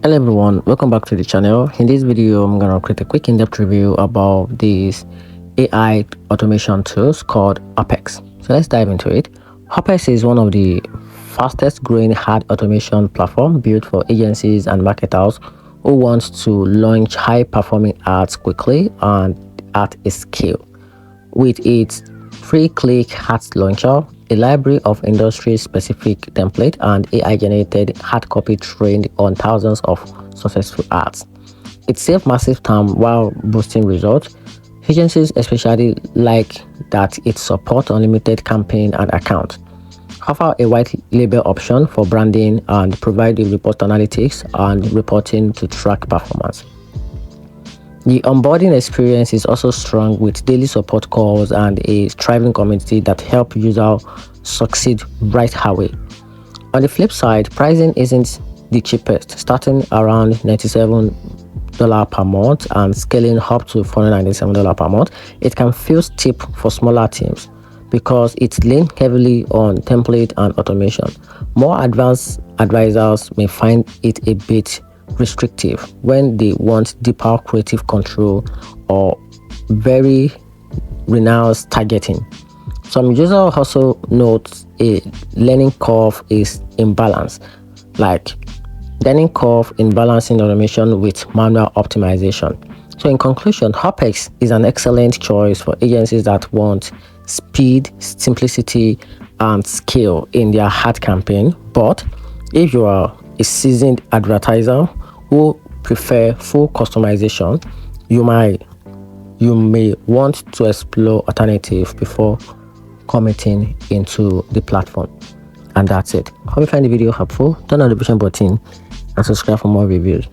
Hello everyone, welcome back to the channel. In this video I'm gonna create a quick in-depth review about these AI automation tools called UpHex. So let's dive into it. UpHex is one of the fastest growing ad automation platform built for agencies and marketers who want to launch high performing ads quickly and at a scale. With its free-click ad launcher, a library of industry-specific template, and AI-generated ad copy trained on thousands of successful ads, it saves massive time while boosting results. Agencies especially like that it supports unlimited campaign and accounts, offer a white label option for branding, and provide the report analytics and reporting to track performance. The onboarding experience is also strong, with daily support calls and a thriving community that help users succeed right away. On the flip side, pricing isn't the cheapest, starting around $97 per month and scaling up to $497 per month. It can feel steep for smaller teams because it leans heavily on template and automation. More advanced advisors may find it a bit restrictive when they want deeper creative control or very renounced targeting. Some users also note a learning curve is imbalance, like learning curve in balancing automation with manual optimization. So in conclusion, UpHex is an excellent choice for agencies that want speed, simplicity, and scale in their ad campaign. But if you are a seasoned advertiser who prefer full customization, you may want to explore alternatives before committing into the platform. And that's it. Hope you find the video helpful. Turn on the notification button and subscribe for more reviews.